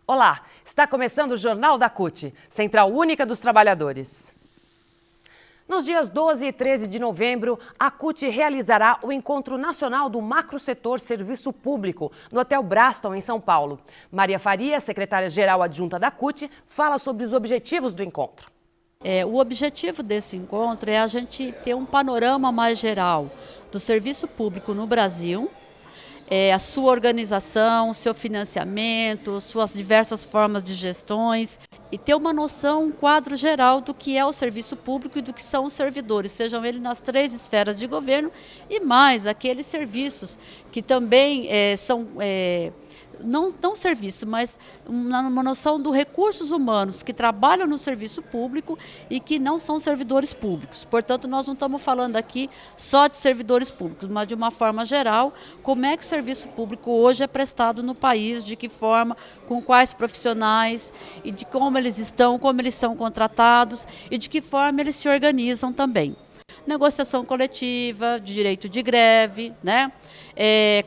Olá, está começando o Jornal da CUT, Central Única dos Trabalhadores. Nos dias 12 e 13 de novembro, a CUT realizará o Encontro Nacional do Macrosetor Serviço Público, no Hotel Braston, em São Paulo. Maria Faria, secretária-geral adjunta da CUT, fala sobre os objetivos do encontro. O objetivo desse encontro é a gente ter um panorama mais geral do serviço público no Brasil, a sua organização, seu financiamento, suas diversas formas de gestões e ter uma noção, um quadro geral do que é o serviço público e do que são os servidores, sejam eles nas 3 esferas de governo e mais aqueles serviços que também são... Não serviço, mas uma noção dos recursos humanos que trabalham no serviço público e que não são servidores públicos. Portanto, nós não estamos falando aqui só de servidores públicos, mas de uma forma geral, como é que o serviço público hoje é prestado no país, de que forma, com quais profissionais e de como eles são contratados e de que forma eles se organizam também. Negociação coletiva, direito de greve, né?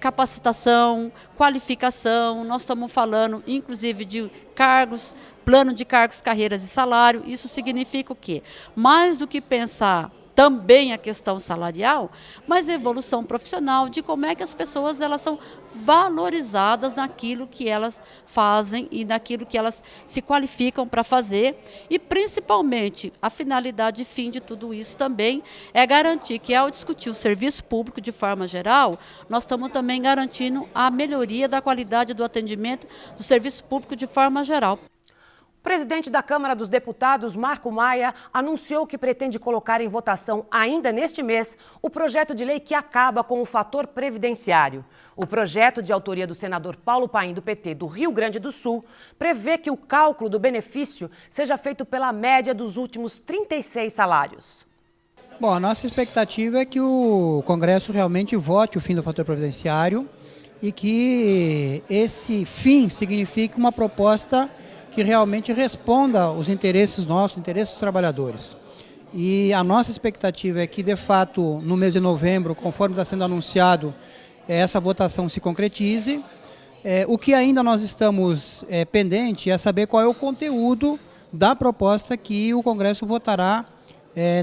Capacitação, qualificação, nós estamos falando inclusive de cargos, plano de cargos, carreiras e salário. Isso significa o quê? Mais do que pensar também a questão salarial, mas a evolução profissional de como é que as pessoas elas são valorizadas naquilo que elas fazem e naquilo que elas se qualificam para fazer e principalmente a finalidade e fim de tudo isso também é garantir que ao discutir o serviço público de forma geral, nós estamos também garantindo a melhoria da qualidade do atendimento do serviço público de forma geral. O presidente da Câmara dos Deputados, Marco Maia, anunciou que pretende colocar em votação ainda neste mês o projeto de lei que acaba com o fator previdenciário. O projeto, de autoria do senador Paulo Paim, do PT do Rio Grande do Sul, prevê que o cálculo do benefício seja feito pela média dos últimos 36 salários. Bom, a nossa expectativa é que o Congresso realmente vote o fim do fator previdenciário e que esse fim signifique uma proposta que realmente responda aos interesses nossos, interesses dos trabalhadores. E a nossa expectativa é que, de fato, no mês de novembro, conforme está sendo anunciado, essa votação se concretize. O que ainda nós estamos pendente é saber qual é o conteúdo da proposta que o Congresso votará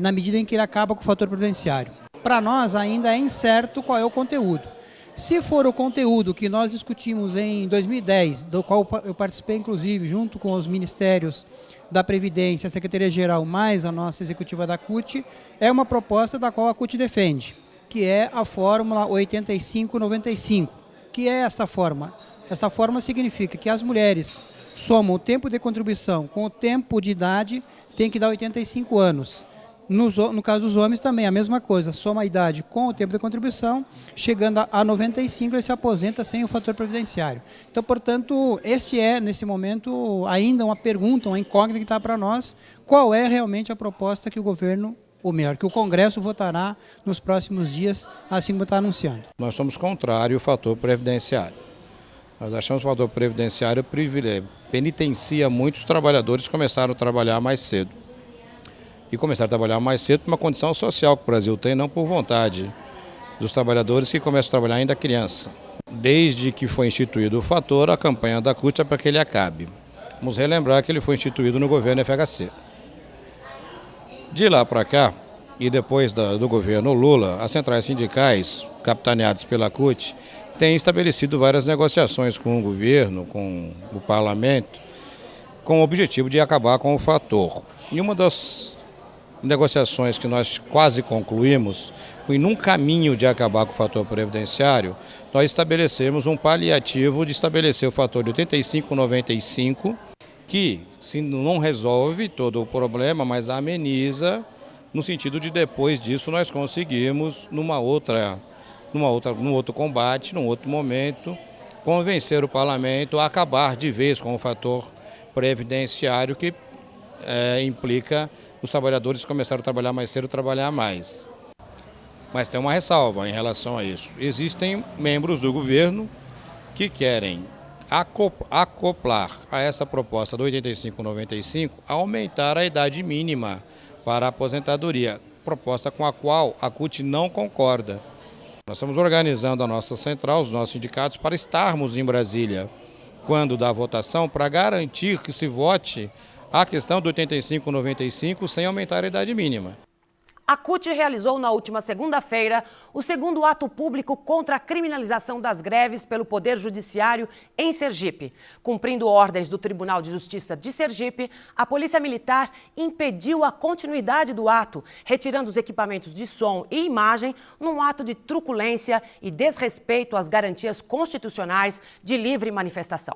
na medida em que ele acaba com o fator previdenciário. Para nós ainda é incerto qual é o conteúdo. Se for o conteúdo que nós discutimos em 2010, do qual eu participei inclusive junto com os ministérios da Previdência, a Secretaria-Geral, mais a nossa executiva da CUT, é uma proposta da qual a CUT defende, que é a fórmula 85-95. Que é esta forma? Esta forma significa que as mulheres somam o tempo de contribuição com o tempo de idade, tem que dar 85 anos. No caso dos homens também, a mesma coisa, soma a idade com o tempo de contribuição, chegando a 95 ele se aposenta sem o fator previdenciário. Então, portanto, este é, nesse momento, ainda uma pergunta, uma incógnita que está para nós, qual é realmente a proposta que o governo, ou melhor, que o Congresso votará nos próximos dias, assim como está anunciando. Nós somos contrários ao fator previdenciário. Nós achamos que o fator previdenciário penitencia muitos trabalhadores que começaram a trabalhar mais cedo. E começar a trabalhar mais cedo por uma condição social que o Brasil tem, não por vontade dos trabalhadores que começam a trabalhar ainda criança. Desde que foi instituído o fator, a campanha da CUT é para que ele acabe. Vamos relembrar que ele foi instituído no governo FHC. De lá para cá, e depois do governo Lula, as centrais sindicais, capitaneadas pela CUT, têm estabelecido várias negociações com o governo, com o parlamento, com o objetivo de acabar com o fator. E uma das negociações que nós quase concluímos, e num caminho de acabar com o fator previdenciário, nós estabelecemos um paliativo de estabelecer o fator de 85-95, que se não resolve todo o problema, mas ameniza, no sentido de depois disso nós conseguirmos, num outro combate, num outro momento, convencer o parlamento a acabar de vez com o fator previdenciário que implica os trabalhadores começaram a trabalhar mais cedo, trabalhar mais. Mas tem uma ressalva em relação a isso. Existem membros do governo que querem acoplar a essa proposta do 85-95, aumentar a idade mínima para a aposentadoria, proposta com a qual a CUT não concorda. Nós estamos organizando a nossa central, os nossos sindicatos, para estarmos em Brasília quando da votação, para garantir que se vote a questão do 85-95 sem aumentar a idade mínima. A CUT realizou na última segunda-feira o segundo ato público contra a criminalização das greves pelo Poder Judiciário em Sergipe. Cumprindo ordens do Tribunal de Justiça de Sergipe, a Polícia Militar impediu a continuidade do ato, retirando os equipamentos de som e imagem num ato de truculência e desrespeito às garantias constitucionais de livre manifestação.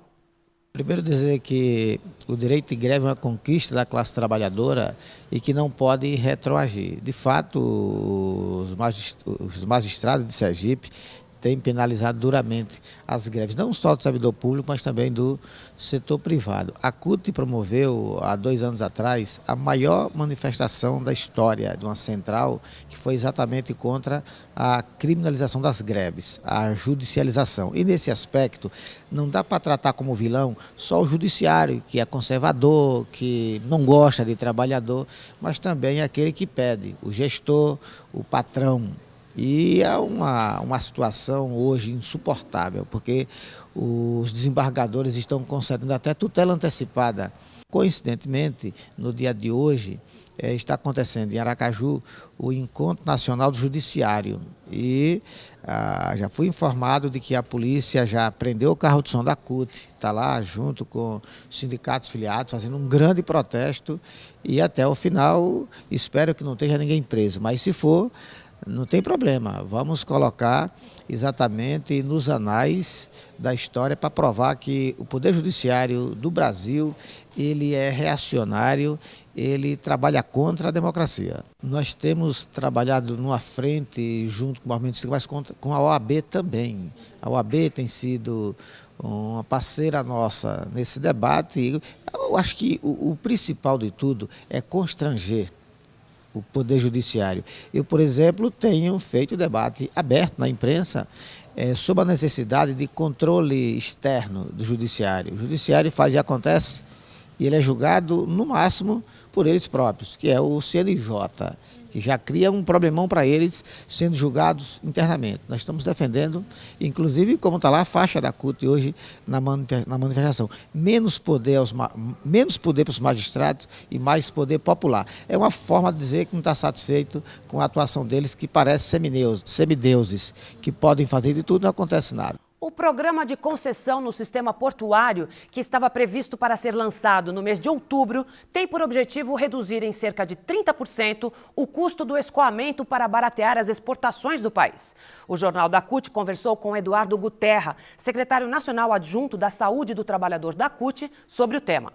Primeiro dizer que o direito de greve é uma conquista da classe trabalhadora e que não pode retroagir. De fato, os magistrados de Sergipe têm penalizado duramente as greves, não só do servidor público, mas também do setor privado. A CUT promoveu, há 2 anos atrás, a maior manifestação da história de uma central, que foi exatamente contra a criminalização das greves, a judicialização. E nesse aspecto, não dá para tratar como vilão só o judiciário, que é conservador, que não gosta de trabalhador, mas também aquele que pede, o gestor, o patrão. E é uma situação hoje insuportável, porque os desembargadores estão concedendo até tutela antecipada. Coincidentemente, no dia de hoje, está acontecendo em Aracaju o Encontro Nacional do Judiciário. E já fui informado de que a polícia já prendeu o carro de som da CUT, está lá junto com os sindicatos filiados, fazendo um grande protesto e até o final espero que não esteja ninguém preso, mas se for, não tem problema, vamos colocar exatamente nos anais da história para provar que o Poder Judiciário do Brasil, ele é reacionário, ele trabalha contra a democracia. Nós temos trabalhado numa frente junto com o movimento sindical, mas com a OAB também. A OAB tem sido uma parceira nossa nesse debate. Eu acho que o principal de tudo é constranger o Poder Judiciário. Eu, por exemplo, tenho feito debate aberto na imprensa sobre a necessidade de controle externo do Judiciário. O Judiciário faz e acontece, e ele é julgado, no máximo, por eles próprios, que é o CNJ, que já cria um problemão para eles sendo julgados internamente. Nós estamos defendendo, inclusive, como está lá a faixa da CUT hoje na manifestação, menos poder para os magistrados e mais poder popular. É uma forma de dizer que não está satisfeito com a atuação deles, que parece semideuses, que podem fazer de tudo e não acontece nada. O programa de concessão no sistema portuário, que estava previsto para ser lançado no mês de outubro, tem por objetivo reduzir em cerca de 30% o custo do escoamento para baratear as exportações do país. O Jornal da CUT conversou com Eduardo Guterra, secretário nacional adjunto da Saúde do Trabalhador da CUT, sobre o tema.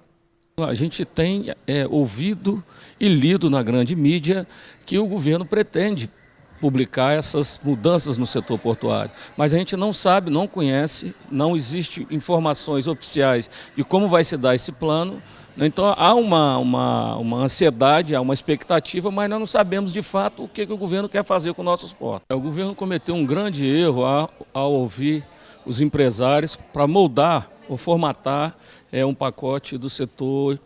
A gente tem ouvido e lido na grande mídia que o governo pretende publicar essas mudanças no setor portuário. Mas a gente não sabe, não conhece, não existe informações oficiais de como vai se dar esse plano. Então há uma ansiedade, há uma expectativa, mas nós não sabemos de fato o que o governo quer fazer com nossos portos. O governo cometeu um grande erro ao ouvir os empresários para moldar ou formatar um pacote do setor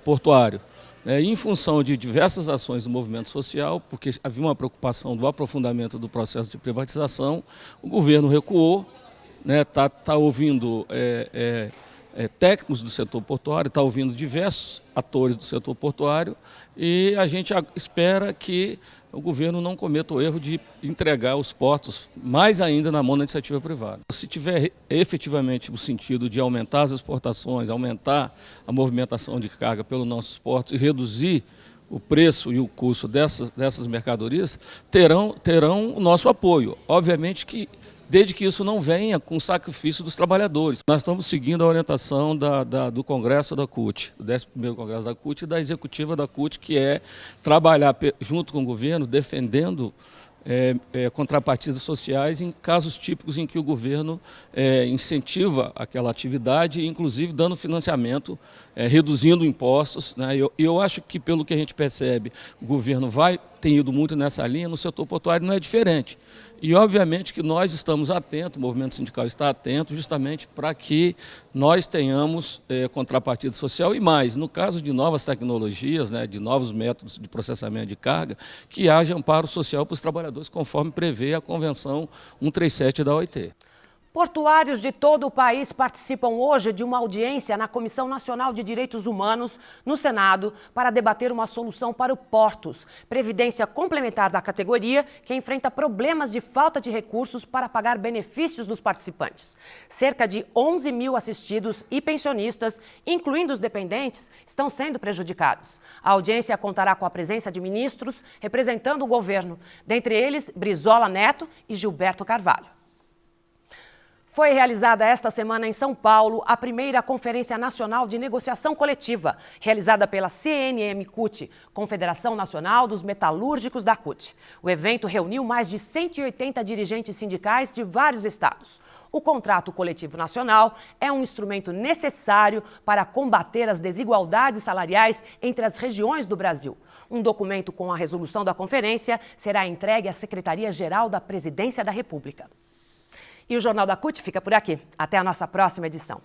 portuário. Em função de diversas ações do movimento social, porque havia uma preocupação do aprofundamento do processo de privatização, o governo recuou, está ouvindo técnicos do setor portuário, está ouvindo diversos atores do setor portuário e a gente espera que o governo não cometa o erro de entregar os portos mais ainda na mão da iniciativa privada. Se tiver efetivamente o sentido de aumentar as exportações, aumentar a movimentação de carga pelos nossos portos e reduzir o preço e o custo dessas mercadorias, terão o nosso apoio. Obviamente que desde que isso não venha com sacrifício dos trabalhadores. Nós estamos seguindo a orientação do Congresso da CUT, do 11º Congresso da CUT e da Executiva da CUT, que é trabalhar junto com o governo, defendendo contrapartidas sociais em casos típicos em que o governo incentiva aquela atividade, inclusive dando financiamento, reduzindo impostos. Eu acho que, pelo que a gente percebe, o governo vai tem ido muito nessa linha, no setor portuário não é diferente. E, obviamente, que nós estamos atentos, o movimento sindical está atento, justamente para que nós tenhamos contrapartida social e mais, no caso de novas tecnologias, né, de novos métodos de processamento de carga, que haja amparo social para os trabalhadores, conforme prevê a Convenção 137 da OIT. Portuários de todo o país participam hoje de uma audiência na Comissão Nacional de Direitos Humanos, no Senado, para debater uma solução para o Portos, previdência complementar da categoria que enfrenta problemas de falta de recursos para pagar benefícios dos participantes. Cerca de 11 mil assistidos e pensionistas, incluindo os dependentes, estão sendo prejudicados. A audiência contará com a presença de ministros representando o governo, dentre eles Brizola Neto e Gilberto Carvalho. Foi realizada esta semana em São Paulo a primeira Conferência Nacional de Negociação Coletiva, realizada pela CNM-CUT, Confederação Nacional dos Metalúrgicos da CUT. O evento reuniu mais de 180 dirigentes sindicais de vários estados. O contrato coletivo nacional é um instrumento necessário para combater as desigualdades salariais entre as regiões do Brasil. Um documento com a resolução da conferência será entregue à Secretaria-Geral da Presidência da República. E o Jornal da CUT fica por aqui. Até a nossa próxima edição.